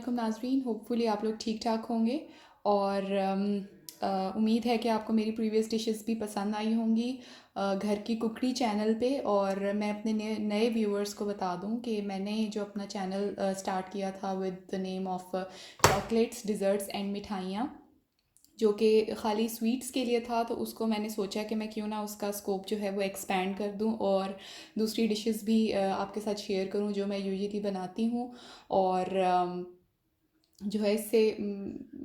वालेकुम नाज़रीन, होपफुली आप लोग ठीक ठाक होंगे और उम्मीद है कि आपको मेरी प्रीवियस डिशेस भी पसंद आई होंगी घर की कुकड़ी चैनल पे। और मैं अपने नए नए व्यूअर्स को बता दूं कि मैंने जो अपना चैनल स्टार्ट किया था with the name of chocolates desserts and मिठाइयाँ, जो कि ख़ाली स्वीट्स के लिए था। तो उसको मैंने सोचा कि मैं क्यों ना उसका स्कोप जो है वो एक्सपेंड कर दूं और दूसरी डिशेस भी आपके साथ शेयर करूं जो मैं यूजुअली बनाती हूं। और जो है इससे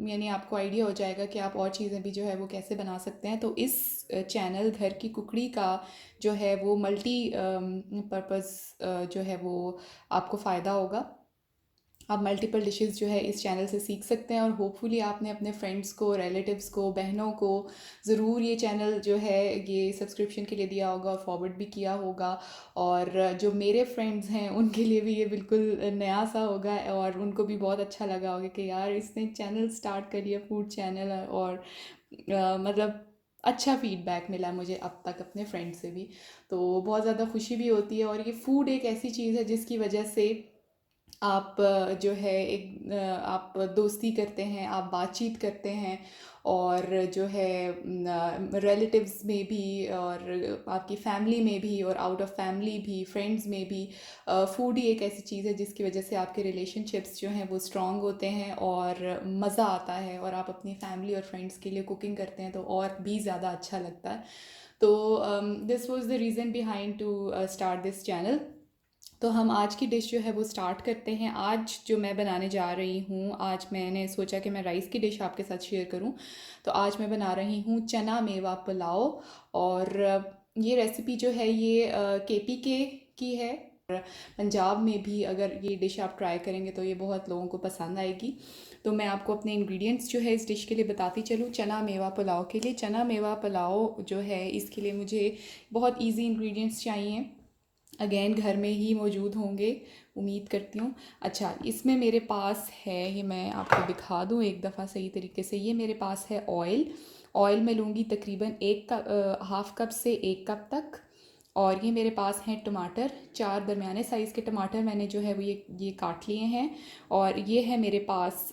यानी आपको आइडिया हो जाएगा कि आप और चीज़ें भी जो है वो कैसे बना सकते हैं। तो इस चैनल घर की कुकड़ी का जो है वो मल्टी पर्पज़ जो है वो आपको फ़ायदा होगा। आप मल्टीपल डिशेस जो है इस चैनल से सीख सकते हैं और होपफुली आपने अपने फ्रेंड्स को, रिलेटिव्स को, बहनों को ज़रूर ये चैनल जो है ये सब्सक्रिप्शन के लिए दिया होगा और फॉरवर्ड भी किया होगा। और जो मेरे फ्रेंड्स हैं उनके लिए भी ये बिल्कुल नया सा होगा और उनको भी बहुत अच्छा लगा होगा कि यार इसने चैनल स्टार्ट कर लिया, फूड चैनल। और मतलब अच्छा फीडबैक मिला मुझे अब तक अपने फ्रेंड से भी, तो बहुत ज़्यादा खुशी भी होती है। और ये फूड एक ऐसी चीज़ है जिसकी वजह से आप जो है एक आप दोस्ती करते हैं, आप बातचीत करते हैं और जो है रिलेटिव्स में भी और आपकी फैमिली में भी और आउट ऑफ फैमिली भी, फ्रेंड्स में भी फूड ही एक ऐसी चीज़ है जिसकी वजह से आपके रिलेशनशिप्स जो हैं वो स्ट्रॉन्ग होते हैं और मज़ा आता है। और आप अपनी फैमिली और फ्रेंड्स के लिए कुकिंग करते हैं तो और भी ज़्यादा अच्छा लगता है। तो this was the reason behind to start this channel. तो हम आज की डिश जो है वो स्टार्ट करते हैं। आज जो मैं बनाने जा रही हूँ, आज मैंने सोचा कि मैं राइस की डिश आपके साथ शेयर करूँ। तो आज मैं बना रही हूँ चना मेवा पुलाव। और ये रेसिपी जो है ये केपी के की है। पंजाब में भी अगर ये डिश आप ट्राई करेंगे तो ये बहुत लोगों को पसंद आएगी। तो मैं आपको अपने इंग्रेडिएंट्स जो है इस डिश के लिए बताती चलूँ। चना मेवा पुलाव के लिए, चना मेवा पुलाव जो है इसके लिए मुझे बहुत इजी इंग्रेडिएंट्स चाहिए। अगेन घर में ही मौजूद होंगे, उम्मीद करती हूँ। अच्छा, इसमें मेरे पास है, ये मैं आपको दिखा दूँ एक दफ़ा सही तरीके से। ये मेरे पास है ऑयल। ऑयल मैं लूँगी तकरीबन एक कप, हाफ़ कप से एक कप तक। और ये मेरे पास हैं टमाटर, 4 दरमियाने साइज़ के टमाटर मैंने जो है वो ये काट लिए हैं। और ये है मेरे पास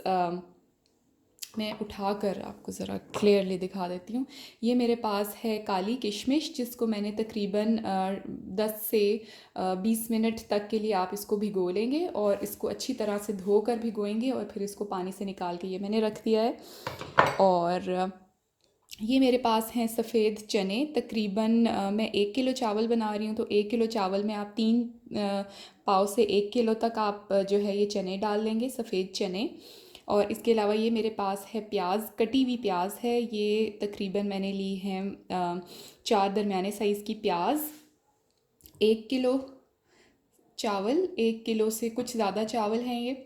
मैं उठाकर आपको ज़रा क्लियरली दिखा देती हूँ। ये मेरे पास है काली किशमिश, जिसको मैंने तकरीबन 10 से 20 मिनट तक के लिए आप इसको भिगो लेंगे और इसको अच्छी तरह से धोकर भिगोएंगे और फिर इसको पानी से निकाल के ये मैंने रख दिया है। और ये मेरे पास हैं सफ़ेद चने, तकरीबन मैं 1 किलो चावल बना रही हूँ तो 1 किलो चावल में आप 3 पाव से 1 किलो तक आप जो है ये चने डाल लेंगे, सफ़ेद चने। और इसके अलावा ये मेरे पास है प्याज, कटी हुई प्याज है, ये तकरीबन मैंने ली है 4 दरमियाने साइज़ की प्याज। 1 किलो चावल, 1 किलो से कुछ ज़्यादा चावल हैं ये,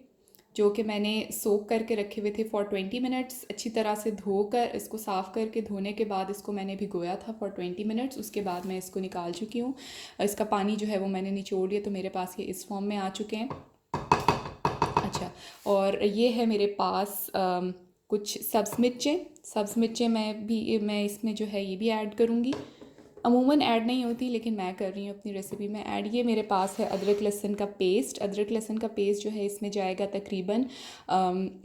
जो कि मैंने सोक करके रखे हुए थे फॉर 20 मिनट्स। अच्छी तरह से धोकर इसको साफ़ करके, धोने के बाद इसको मैंने भिगोया था फॉर 20 मिनट्स। उसके बाद मैं इसको निकाल चुकी हूँ। इसका पानी जो है वो मैंने निचोड़ लिया, तो मेरे पास ये इस फॉर्म में आ चुके हैं। अच्छा, और ये है मेरे पास कुछ सब्ज़ मिर्चें मैं इसमें जो है ये भी ऐड करूँगी। अमूमन ऐड नहीं होती लेकिन मैं कर रही हूँ अपनी रेसिपी में ऐड। ये मेरे पास है अदरक लहसुन का पेस्ट। अदरक लहसुन का पेस्ट जो है इसमें जाएगा तकरीबन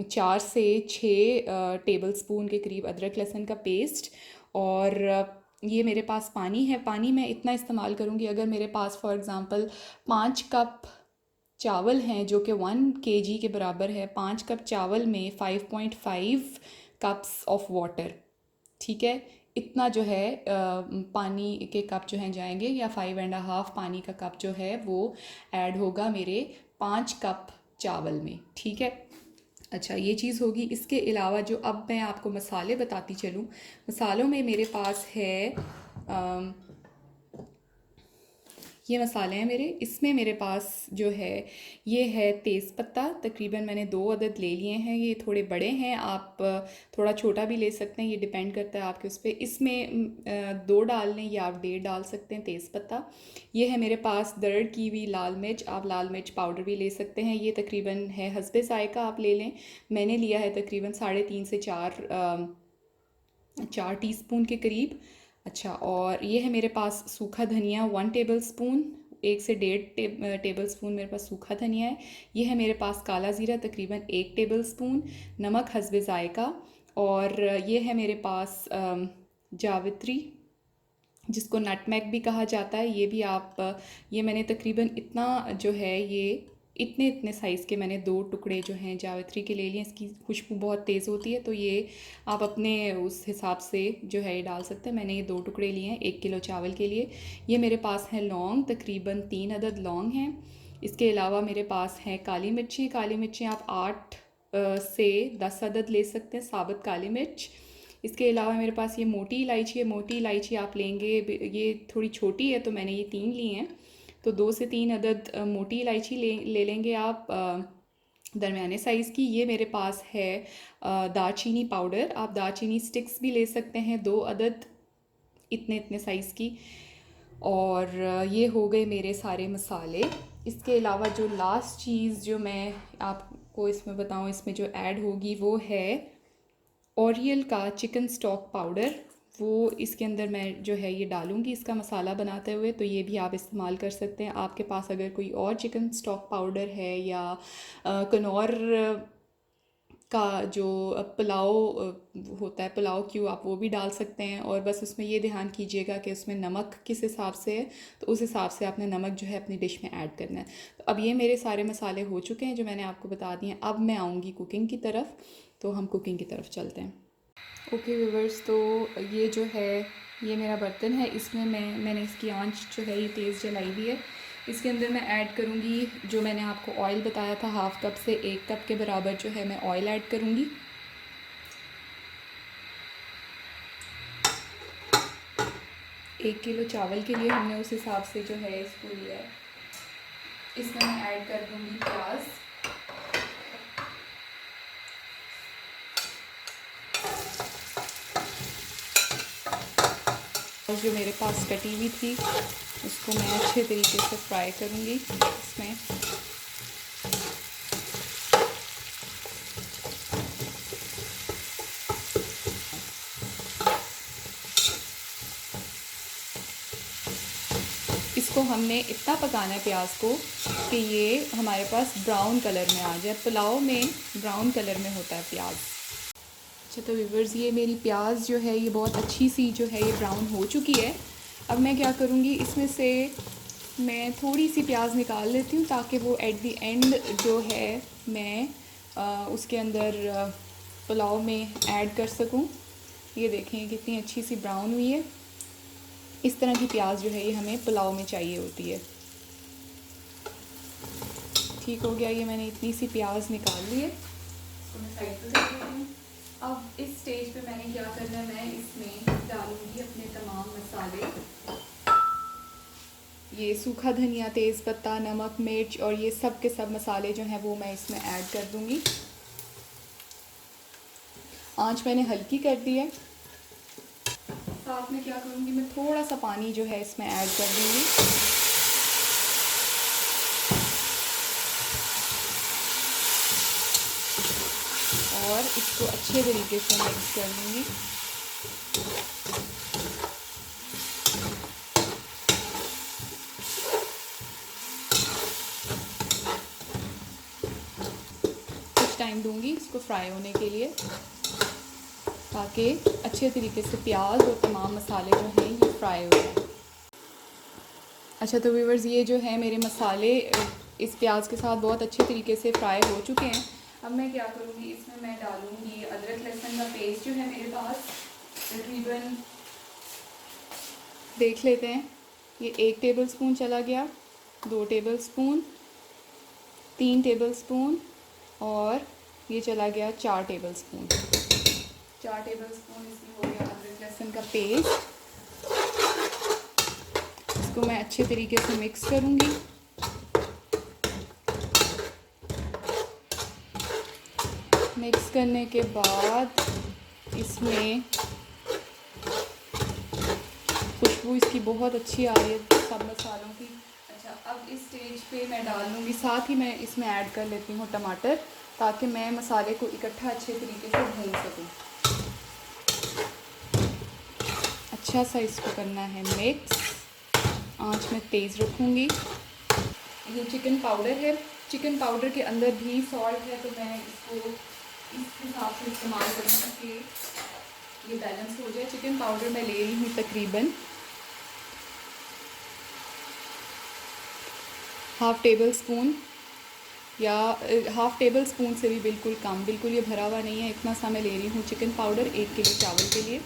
4 से 6 टेबल स्पून के करीब अदरक लहसुन का पेस्ट। और ये मेरे पास पानी है। पानी मैं इतना इस्तेमाल करूँगी, अगर मेरे पास फॉर एग्ज़ाम्पल 5 कप चावल हैं जो कि 1 kg के बराबर है, 5 कप चावल में 5.5 कप्स ऑफ वाटर, ठीक है। इतना जो है पानी के कप जो हैं जाएंगे, या 5.5 पानी का कप जो है वो ऐड होगा मेरे 5 कप चावल में, ठीक है। अच्छा, ये चीज़ होगी। इसके अलावा जो अब मैं आपको मसाले बताती चलूँ, मसालों में मेरे पास है ये मसाले हैं मेरे। इसमें मेरे पास जो है ये है तेज़पत्ता, तकरीबन मैंने 2 अदद ले लिए हैं। ये थोड़े बड़े हैं, आप थोड़ा छोटा भी ले सकते हैं, ये डिपेंड करता है आपके उस पर। इसमें 2 डाल लें या आप 1.5 डाल सकते हैं तेज़पत्ता। ये है मेरे पास दरड़ की हुई लाल मिर्च, आप लाल मिर्च पाउडर भी ले सकते हैं। ये तकरीबन है हस्बे ज़ायका, आप ले लें। मैंने लिया है तकरीबन 3.5 से 4 टीस्पून के करीब। अच्छा, और ये है मेरे पास सूखा धनिया 1 टेबल स्पून, टेबल स्पून मेरे पास सूखा धनिया है। ये है मेरे पास काला ज़ीरा तकरीबन 1 टेबल स्पून, नमक हस्बे ज़ायका, और ये है मेरे पास जावित्री, जिसको नटमेग भी कहा जाता है। ये भी आप ये मैंने तकरीबन इतना जो है ये इतने इतने साइज़ के मैंने 2 टुकड़े जो हैं जावित्री के ले लिए। इसकी खुशबू बहुत तेज़ होती है, तो ये आप अपने उस हिसाब से जो है ये डाल सकते हैं। मैंने ये 2 टुकड़े लिए हैं 1 किलो चावल के लिए। ये मेरे पास हैं लौंग, तकरीबन 3 अदद लौंग हैं। इसके अलावा मेरे पास हैं काली मिर्ची आप 8 से 10 अदद ले सकते हैं, साबुत काली मिर्च। इसके अलावा मेरे पास ये मोटी इलायची है। मोटी इलायची आप लेंगे, ये थोड़ी छोटी है तो मैंने ये 3 ली हैं, तो 2 से 3 अदद मोटी इलायची ले लेंगे आप दरमियाने साइज़ की। ये मेरे पास है दालचीनी पाउडर, आप दालचीनी स्टिक्स भी ले सकते हैं 2 अदद, इतने इतने साइज़ की। और ये हो गए मेरे सारे मसाले। इसके अलावा जो लास्ट चीज़ जो मैं आपको इसमें बताऊँ, इसमें जो ऐड होगी वो है ओरियल का चिकन स्टॉक पाउडर। वो इसके अंदर मैं जो है ये डालूँगी इसका मसाला बनाते हुए, तो ये भी आप इस्तेमाल कर सकते हैं। आपके पास अगर कोई और चिकन स्टॉक पाउडर है या कनौर का जो पुलाव होता है, पुलाव क्यूब, आप वो भी डाल सकते हैं। और बस उसमें ये ध्यान कीजिएगा कि उसमें नमक किस हिसाब से है, तो उस हिसाब से आपने नमक जो है अपनी डिश में ऐड करना है। तो अब ये मेरे सारे मसाले हो चुके हैं जो मैंने आपको बता दिए हैं। अब मैं आऊँगी कुकिंग की तरफ, तो हम कुकिंग की तरफ चलते हैं। ओके व्यूवर्स, तो ये जो है ये मेरा बर्तन है, इसमें मैंने इसकी आंच जो है ये तेज़ जलाई हुई है। इसके अंदर मैं ऐड करूँगी जो मैंने आपको ऑयल बताया था, हाफ़ कप से 1 कप के बराबर जो है मैं ऑयल ऐड करूँगी। एक किलो चावल के लिए हमने उस हिसाब से जो है इसको लिया है। इसमें मैं ऐड कर दूँगी प्याज, और जो मेरे पास कटी हुई थी उसको मैं अच्छे तरीके से फ्राई करूँगी इसमें। इसको हमने इतना पकाना है प्याज को कि ये हमारे पास ब्राउन कलर में आ जाए। पुलाव में ब्राउन कलर में होता है प्याज। अच्छा, तो व्यूअर्स ये मेरी प्याज जो है ये बहुत अच्छी सी जो है ये ब्राउन हो चुकी है। अब मैं क्या करूँगी, इसमें से मैं थोड़ी सी प्याज निकाल लेती हूँ ताकि वो एट द एंड जो है मैं उसके अंदर पुलाव में ऐड कर सकूँ। ये देखें कितनी अच्छी सी ब्राउन हुई है। इस तरह की प्याज जो है ये हमें पुलाव में चाहिए होती है। ठीक हो गया, ये मैंने इतनी सी प्याज निकाल ली है, इसको मैं साइड पे रख देती हूँ। अब इस स्टेज पे मैंने क्या करना है, मैं इसमें डालूंगी अपने तमाम मसाले। ये सूखा धनिया, तेज़पत्ता, नमक, मिर्च और ये सब के सब मसाले जो हैं वो मैं इसमें ऐड कर दूंगी। आंच मैंने हल्की कर दी है। साथ में क्या करूँगी, मैं थोड़ा सा पानी जो है इसमें ऐड कर दूँगी। और इसको अच्छे तरीके से मिक्स कर दूँगी। कुछ टाइम दूँगी इसको फ्राई होने के लिए ताकि अच्छे तरीके से प्याज और तमाम मसाले जो हैं ये फ्राई हो जाए। अच्छा, तो व्यूअर्स ये जो है मेरे मसाले इस प्याज के साथ बहुत अच्छे तरीके से फ्राई हो चुके हैं। अब मैं क्या करूँगी, इसमें मैं डालूँगी अदरक लहसुन का पेस्ट जो है मेरे पास तकरीबन, देख लेते हैं, ये 1 टेबल स्पून चला गया, 2 टेबल स्पून, 3 टेबल स्पून और ये चला गया 4 टेबल स्पून। 4 टेबल स्पून इसमें हो गया अदरक लहसुन का पेस्ट। इसको मैं अच्छे तरीके से मिक्स करूँगी। मिक्स करने के बाद इसमें खुशबू इसकी बहुत अच्छी आ रही है सब मसालों की। अच्छा, अब इस स्टेज पे मैं डाल लूँगी, साथ ही मैं इसमें ऐड कर लेती हूँ टमाटर, ताकि मैं मसाले को इकट्ठा अच्छे तरीके से भून सकूँ। अच्छा सा इसको करना है मिक्स। आंच मैं तेज़ रखूँगी। ये चिकन पाउडर है, चिकन पाउडर के अंदर भी सॉल्ट है, तो मैं इसको इस हिसाब से इस्तेमाल करूँगी कि ये बैलेंस हो जाए। चिकन पाउडर मैं ले रही हूँ तकरीबन हाफ़ टेबल स्पून, या हाफ़ टेबल स्पून से भी बिल्कुल कम, बिल्कुल ये भरा हुआ नहीं है, इतना सा मैं ले रही हूँ चिकन पाउडर 1 किलो चावल के लिए।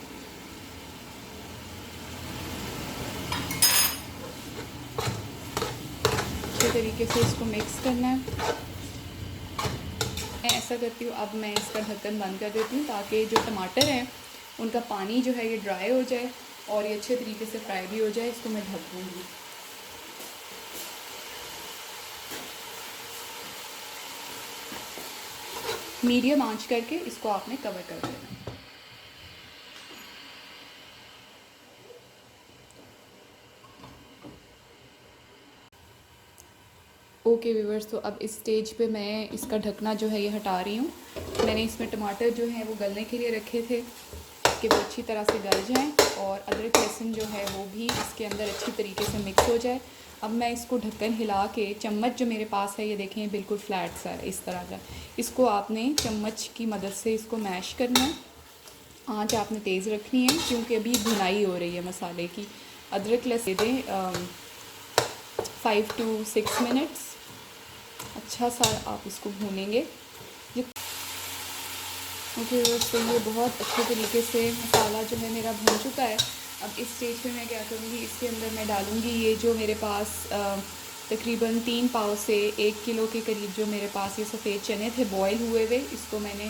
अच्छे तरीके से इसको मिक्स करना है। मैं ऐसा करती हूँ, अब मैं इसका ढक्कन बंद कर देती हूँ ताकि जो टमाटर हैं उनका पानी जो है ये ड्राई हो जाए और ये अच्छे तरीके से फ्राई भी हो जाए। इसको मैं ढक दूँगी। मीडियम आंच करके इसको आपने कवर कर देना। ओके व्यूवर्स, तो अब इस स्टेज पे मैं इसका ढकना जो है ये हटा रही हूँ। मैंने इसमें टमाटर जो हैं वो गलने के लिए रखे थे कि वो अच्छी तरह से गल जाएं और अदरक लहसुन जो है वो भी इसके अंदर अच्छी तरीके से मिक्स हो जाए। अब मैं इसको ढक्कन हिला के, चम्मच जो मेरे पास है ये देखें बिल्कुल फ्लैट सा है इस तरह का, इसको आपने चम्मच की मदद से इसको मैश करना है। आँच आपने तेज़ रखनी है क्योंकि अभी भुनाई हो रही है मसाले की। अदरक लहसुन दें 5 to 6 मिनट्स, अच्छा सा आप इसको भूनेंगे। ओके, तो ये बहुत अच्छे तरीके से मसाला जो है मेरा भून चुका है। अब इस स्टेज पे मैं क्या करूँगी, इसके अंदर मैं डालूँगी ये जो मेरे पास तकरीबन 3 पाव से 1 किलो के करीब जो मेरे पास ये सफ़ेद चने थे बॉयल हुए हुए। इसको मैंने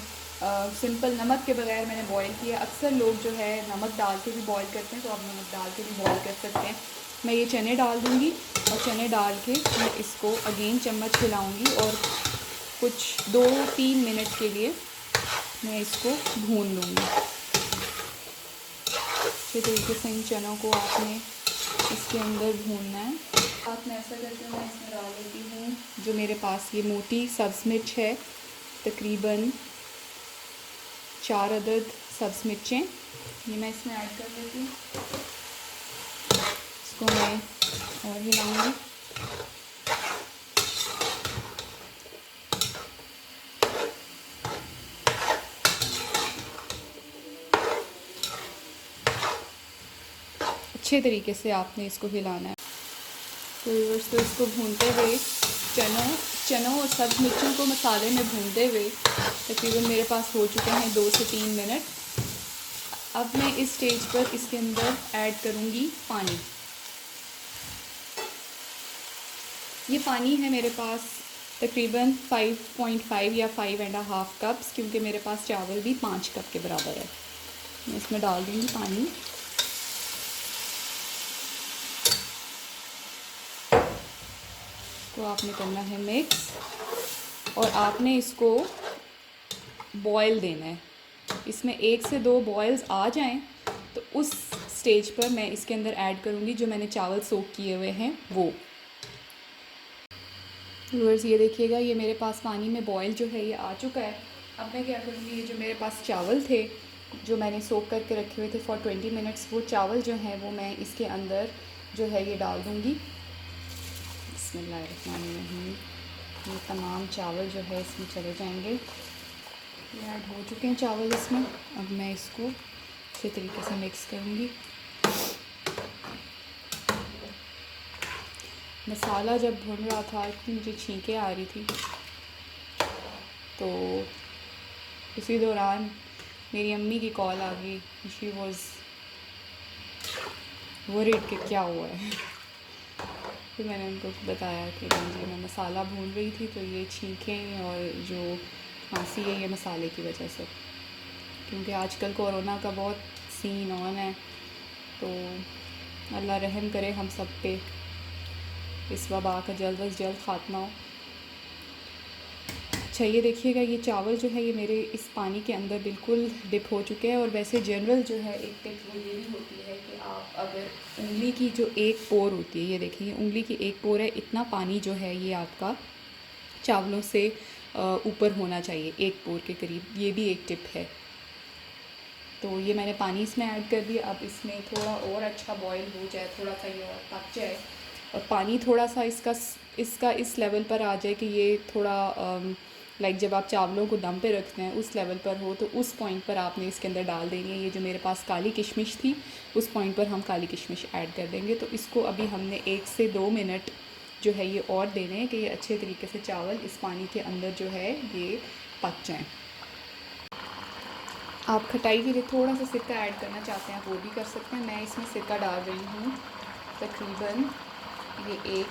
सिंपल नमक के बगैर मैंने बॉयल किया। अक्सर लोग जो है नमक डाल के भी बॉयल करते हैं, तो आप नमक डाल के भी बॉयल कर सकते हैं। मैं ये चने डाल दूँगी और चने डाल के मैं इसको अगेन चम्मच हिलाऊँगी और कुछ 2-3 मिनट के लिए मैं इसको भून लूँगी। अच्छे तरीके से इन चनों को आपने इसके अंदर भूनना है। साथ में ऐसा करके मैं इसमें डाल देती हूँ जो मेरे पास ये मोटी सब्ज़ मिर्च है, तकरीबन 4 अदद सब्ज़ मिर्चें, ये मैं इसमें ऐड कर देती हूँ। इसको मैं और हिलाऊँगी। अच्छे तरीके से आपने इसको हिलाना है। तो व्यूअर्स, तो इसको भूनते हुए चनों और सब्ज़ मिर्चों को मसाले में भूनते हुए तकरीबन मेरे पास हो चुके हैं 2 से 3 मिनट। अब मैं इस स्टेज पर इसके अंदर ऐड करूँगी पानी। ये पानी है मेरे पास तकरीबन 5.5 या 5.5 कप्स, क्योंकि मेरे पास चावल भी 5 कप के बराबर है। मैं इसमें डाल दूँगी पानी। तो आपने करना है मिक्स और आपने इसको बॉयल देना है। इसमें 1 से 2 बॉयल्स आ जाएं तो उस स्टेज पर मैं इसके अंदर ऐड करूँगी जो मैंने चावल सोक किए हुए हैं वो। व्यूअर्स, ये देखिएगा, ये मेरे पास पानी में बॉयल जो है ये आ चुका है। अब मैं क्या करूँगी, ये जो मेरे पास चावल थे जो मैंने सोक करके रखे हुए थे फॉर 20 मिनट्स, वो चावल जो हैं वो मैं इसके अंदर जो है ये डाल दूँगी। बिस्मिल्लाहिर्रहमानिर्रहीम। ये तमाम चावल जो है इसमें चले जाएंगे। ये ऐड हो चुके हैं चावल इसमें। अब मैं इसको अच्छे तरीके से मिक्स करूँगी। मसाला जब भून रहा था इतनी मुझे छींकें आ रही थी, तो उसी दौरान मेरी अम्मी की कॉल आ गई। शी वॉज़ वरीड कि क्या हुआ है। फिर मैंने उनको बताया कि जी मैं मसाला भून रही थी तो ये छींकें और जो खांसी है ये मसाले की वजह से, क्योंकि आजकल कोरोना का बहुत सीन ऑन है। तो अल्लाह रहम करे हम सब पे, इस वबा का जल्द अज जल्द ख़ात्मा हो। अच्छा, ये देखिएगा, ये चावल जो है ये मेरे इस पानी के अंदर बिल्कुल डिप हो चुके हैं। और वैसे जनरल जो है एक टिप वो ये भी होती है कि आप अगर उंगली की जो एक पोर होती है, ये देखिए उंगली की एक पोर है, इतना पानी जो है ये आपका चावलों से ऊपर होना चाहिए, एक पोर के करीब। ये भी एक टिप है। तो ये मैंने पानी इसमें ऐड कर दिया। अब इसमें थोड़ा और अच्छा बॉईल हो जाए, थोड़ा सा ये और पक जाए और पानी थोड़ा सा इसका इस लेवल पर आ जाए कि ये थोड़ा लाइक जब आप चावलों को दम पे रखते हैं उस लेवल पर हो, तो उस पॉइंट पर आपने इसके अंदर डाल देनी है। ये जो मेरे पास काली किशमिश थी, उस पॉइंट पर हम काली किशमिश ऐड कर देंगे। तो इसको अभी हमने 1 से 2 मिनट जो है ये और देने हैं कि ये अच्छे तरीके से चावल इस पानी के अंदर जो है ये पक जाएँ। आप खटाई के लिए थोड़ा सा सिरका ऐड करना चाहते हैं, आप वो भी कर सकते हैं। मैं इसमें सिरका डाल रही हूँ तकरीबन, ये 1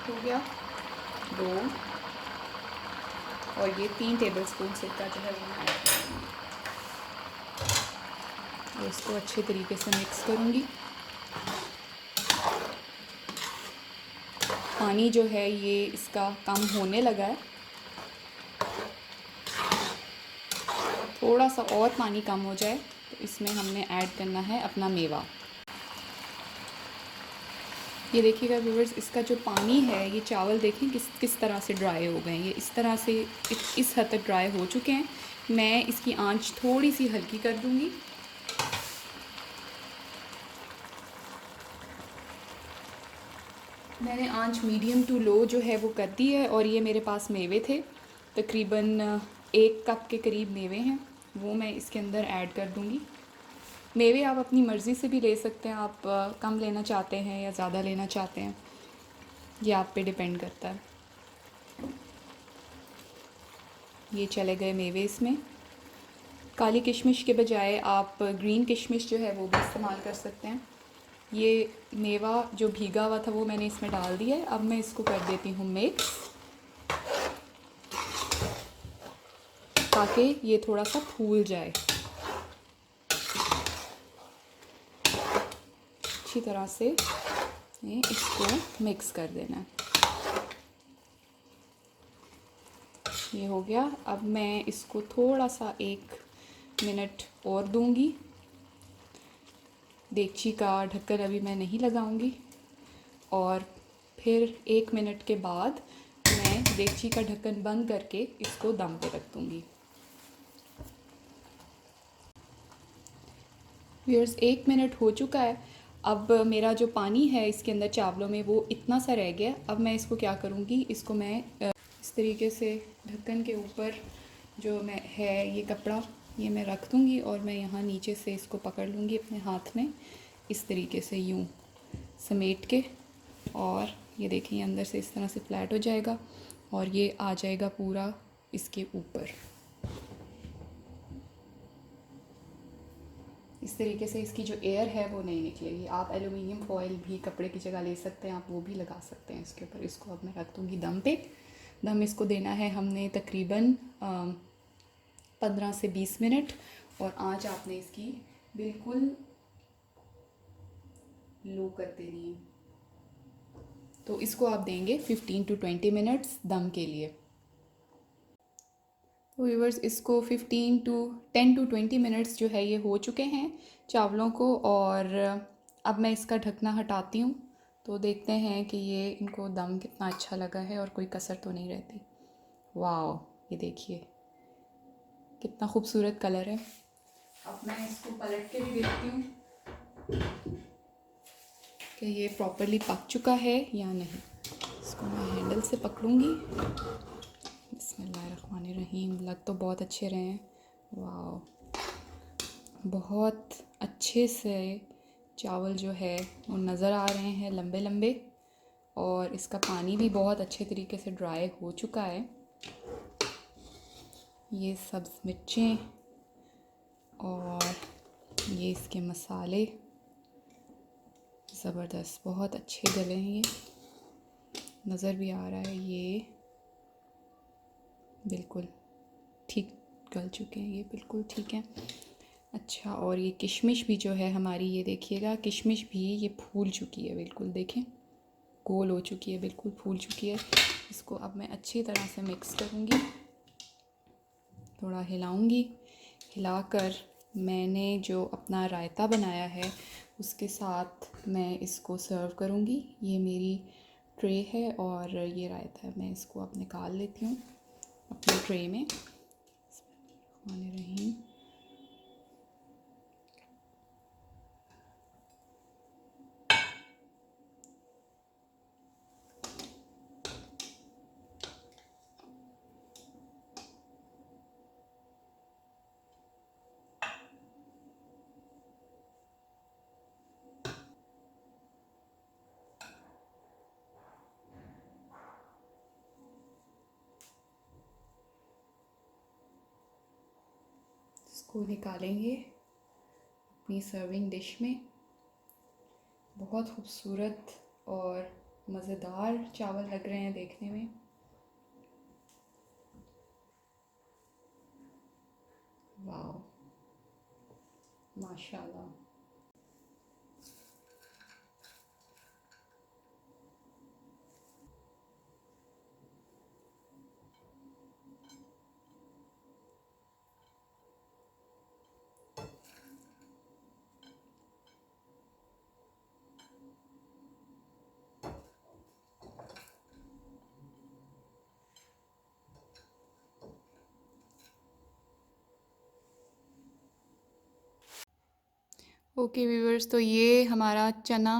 हो गया, 2 और ये 3 टेबलस्पून सिरका जो है वो मैं ऐड करूँगी और इसको अच्छे तरीके से मिक्स करूँगी। पानी जो है ये इसका कम होने लगा है, थोड़ा सा और पानी कम हो जाए तो इसमें हमने ऐड करना है अपना मेवा। ये देखिएगा व्यूअर्स, इसका जो पानी है, ये चावल देखें किस तरह से ड्राई हो गए। ये इस तरह से इस हद तक ड्राई हो चुके हैं। मैं इसकी आंच थोड़ी सी हल्की कर दूंगी। मैंने आंच मीडियम टू लो जो है वो कर दी है और ये मेरे पास मेवे थे, तकरीबन 1 कप के करीब मेवे हैं, वो मैं इसके अंदर ऐड कर दूंगी। मेवे आप अपनी मर्ज़ी से भी ले सकते हैं, आप कम लेना चाहते हैं या ज़्यादा लेना चाहते हैं, ये आप पे डिपेंड करता है। ये चले गए मेवे इसमें। काली किशमिश के बजाय आप ग्रीन किशमिश जो है वो भी इस्तेमाल कर सकते हैं। ये मेवा जो भीगा हुआ था वो मैंने इसमें डाल दिया है। अब मैं इसको कर देती हूँ मिक्स, ताकि ये थोड़ा सा फूल जाए। अच्छी तरह से ये इसको मिक्स कर देना है। ये हो गया। अब मैं इसको थोड़ा सा 1 मिनट और दूंगी। देगची का ढक्कन अभी मैं नहीं लगाऊंगी और फिर 1 मिनट के बाद मैं देगची का ढक्कन बंद करके इसको दम पे रख दूंगी। व्यूअर्स, 1 मिनट हो चुका है। अब मेरा जो पानी है इसके अंदर चावलों में वो इतना सा रह गया। अब मैं इसको क्या करूँगी, इसको मैं इस तरीके से ढक्कन के ऊपर जो मैं है ये कपड़ा ये मैं रख दूँगी और मैं यहाँ नीचे से इसको पकड़ लूँगी अपने हाथ में, इस तरीके से यूँ समेट के, और ये देखिए अंदर से इस तरह से फ्लैट हो जाएगा और ये आ जाएगा पूरा इसके ऊपर। इस तरीके से इसकी जो एयर है वो नहीं निकलेगी। आप एलुमिनियम फॉइल भी कपड़े की जगह ले सकते हैं, आप वो भी लगा सकते हैं इसके ऊपर। इसको अब मैं रख दूँगी दम पे। दम इसको देना है हमने तकरीबन 15 से 20 मिनट और आँच आपने इसकी बिल्कुल लो कर देनी है। तो इसको आप देंगे 15 टू 20 मिनट्स दम के लिए। तो व्यूअर्स, इसको 10 टू 20 मिनट्स जो है ये हो चुके हैं चावलों को, और अब मैं इसका ढकना हटाती हूँ तो देखते हैं कि ये इनको दम कितना अच्छा लगा है और कोई कसर तो नहीं रहती। वाह, ये देखिए कितना खूबसूरत कलर है। अब मैं इसको पलट के भी देखती हूँ कि ये प्रॉपर्ली पक चुका है या नहीं। इसको मैं हैंडल से पकड़ूंगी। बिस्मिल्लाहिर्रहमानिर्रहीम। लग तो बहुत अच्छे रहे हैं। वाह, बहुत अच्छे से चावल जो है वो नज़र आ रहे हैं, लंबे लंबे, और इसका पानी भी बहुत अच्छे तरीके से ड्राई हो चुका है। ये सब्ज़ मिर्चें और ये इसके मसाले ज़बरदस्त, बहुत अच्छे गले हैं। ये नज़र भी आ रहा है, ये बिल्कुल ठीक गल चुके हैं, ये बिल्कुल ठीक है। अच्छा, और ये किशमिश भी जो है हमारी, ये देखिएगा किशमिश भी ये फूल चुकी है, बिल्कुल देखें गोल हो चुकी है, बिल्कुल फूल चुकी है। इसको अब मैं अच्छी तरह से मिक्स करूँगी, थोड़ा हिलाऊँगी। हिलाकर मैंने जो अपना रायता बनाया है उसके साथ मैं इसको सर्व करूँगी। ये मेरी ट्रे है और ये रायता है। मैं इसको अब निकाल लेती हूँ अपने ट्रे में। बिस्मिल्लाहिर्रहमानिर्रहीम। इसको निकालेंगे अपनी सर्विंग डिश में। बहुत खूबसूरत और मज़ेदार चावल लग रहे हैं देखने में। वाह, माशाल्लाह। ओके व्यूवर्स, तो ये हमारा चना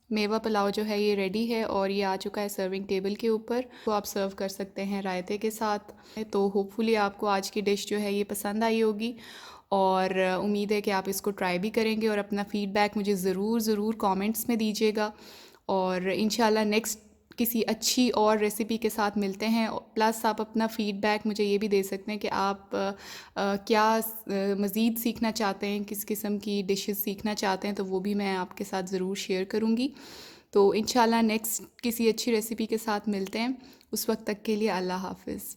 मेवा पुलाव जो है ये रेडी है और ये आ चुका है सर्विंग टेबल के ऊपर। तो आप सर्व कर सकते हैं रायते के साथ। तो होपफुली आपको आज की डिश जो है ये पसंद आई होगी और उम्मीद है कि आप इसको ट्राई भी करेंगे और अपना फ़ीडबैक मुझे ज़रूर कमेंट्स में दीजिएगा। और इंशाल्लाह नेक्स्ट किसी अच्छी और रेसिपी के साथ मिलते हैं। प्लस आप अपना फ़ीडबैक मुझे ये भी दे सकते हैं कि आप क्या मज़ीद सीखना चाहते हैं, किस किस्म की डिशेस सीखना चाहते हैं, तो वो भी मैं आपके साथ ज़रूर शेयर करूँगी। तो इंशाल्लाह नेक्स्ट किसी अच्छी रेसिपी के साथ मिलते हैं। उस वक्त तक के लिए अल्लाह हाफ़िज़।